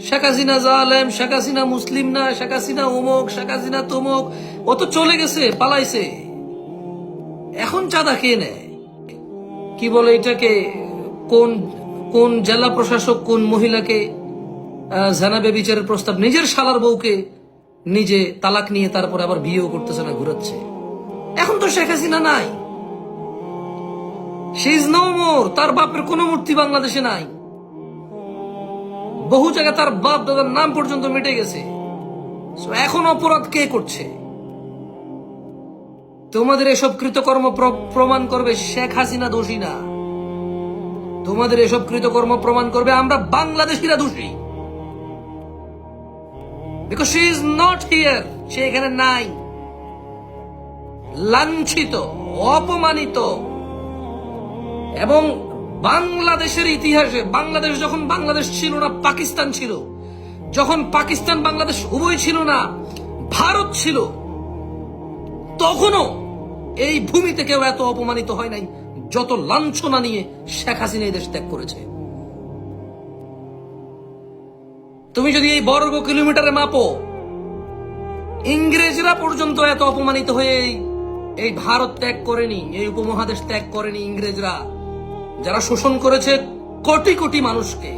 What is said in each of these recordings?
শেখ হাসিনা জালেম, শেখ হাসিনা মুসলিম না, শেখ হাসিনা অমুক, শেখ হাসিনা তমুক, ও তো চলে গেছে, পালাইছে। এখন চাঁদা কে নেয়? কি বলে এটাকে? কোন কোন জেলা প্রশাসক কোন মহিলাকে জানাবে বিচারের প্রস্তাব? নিজের শালার বউকে নিজে তালাক নিয়ে তারপরে আবার বিয়েও করতেছে না, ঘুরাচ্ছে। এখন তো শেখ হাসিনা নাই, শি ইজ নো মোর। তার বাপের কোন মূর্তি বাংলাদেশে নাই। বহু জায়গায় তার বাপ দাদার নাম পর্যন্ত মিটে গেছে। এখন অপরাধ কে করছে? তোমাদের এসব কৃতকর্ম প্রমাণ করবে শেখ হাসিনা দোষী না। তোমাদের এসব কৃতকর্ম প্রমাণ করবে আমরা বাংলাদেশিরা দোষী। Because she is not here, সে এখানে নাই। লাঞ্ছিত, অপমানিত। এবং বাংলাদেশের ইতিহাসে, বাংলাদেশ যখন বাংলাদেশ ছিল না, পাকিস্তান ছিল, যখন পাকিস্তান বাংলাদেশ উভয় ছিল না, ভারত ছিল, তখনও এই ভূমিতে কেউ এত অপমানিত হয় নাই যত লাঞ্ছনা নিয়ে শেখ হাসিনা এই দেশ ত্যাগ করেছে। তুমি যদি এই বর্গ কিলোমিটারে মাপো, ইংরেজরা পর্যন্ত এত অপমানিত হয়ে এই ভারত ত্যাগ করেনি, এই উপমহাদেশ ত্যাগ করেনি। ইংরেজরা যারা শোষণ করেছে কোটি কোটি মানুষকে,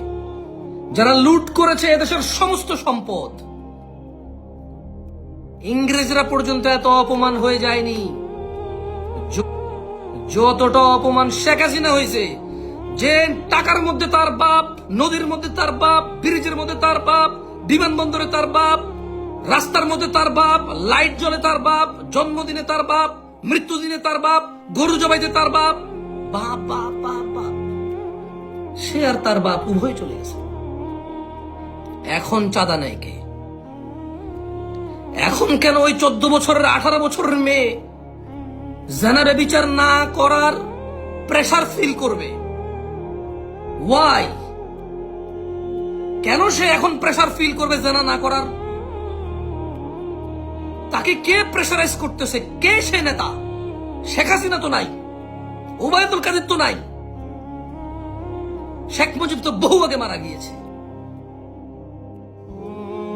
যারা লুট করেছে এদেশের সমস্ত সম্পদ, ইংরেজরা পর্যন্ত এত অপমান হয়ে যায়নি যতটা অপমান শেখ হাসিনা হয়েছে। যে টাকার মধ্যে তার বাপ, নদীর মধ্যে তার বাপ, ব্রিজের মধ্যে তার বাপ, বিমানবন্দরে তার বাপ, রাস্তার মধ্যে তার বাপ, লাইট জ্বলে তার বাপ, জন্মদিনে তার বাপ, মৃত্যুদিনে তার বাপ, গরু জবাইতে তার বাপ, বাপ বাপ বাপ বাপ, সে আর তার বাপ উভয় চলে গেছে। এখন চাঁদা নেয় কে? এখন কেন ওই 14 বছরের 18 বছরের মেয়ে জানারে বিচার না করার প্রেসার ফিল করবে? ওয়াই? কেন সে এখন প্রেসার ফিল করবে জানা না করার? তাকে কে প্রেসারাইজ করতেছে? কে সে নেতা? শেখ হাসিনা তো নাই, ওবায়দুল কাদের তো নাই, শেখ মুজিব তো বহু আগে মারা গিয়েছে।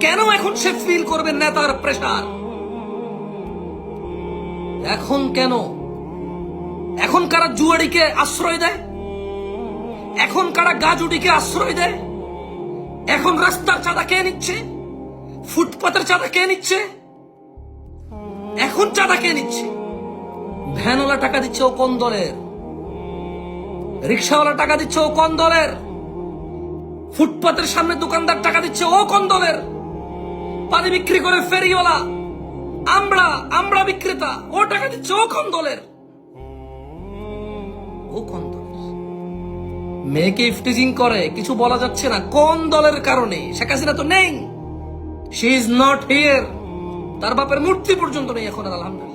কেন এখন সে ফিল করবে নেতার প্রেসার? এখন কেন? এখন কারা জুয়াড়িকে আশ্রয় দেয়? এখন কারা গাজুড়িকে আশ্রয় দেয়? এখন রাস্তার চাঁদা কে নিচ্ছে? ফুটপাতের চাঁদা কে নিচ্ছে? এখন চাঁদা কে নিচ্ছে? ভ্যানওয়ালা টাকা দিচ্ছে ও কোন দলের? রিক্সাওয়ালা টাকা দিচ্ছে ও কোন দলের? ফুটপাতের সামনে দোকানদার টাকা দিচ্ছে ও কোন দলের? পানি বিক্রি করে ফেরিওয়ালা, আমরা বিক্রেতা, ও টাকা দিচ্ছে ও কোন দলের? ও কোন দলের? মেয়েকে ইফটিজিং করে, কিছু বলা যাচ্ছে না। কোন দলের কারণে? শেখ হাসিনা তো নেই, শি ইজ নট হিয়ার। তার বাপের মূর্তি পর্যন্ত নেই এখন, আলহামদুলিল্লাহ।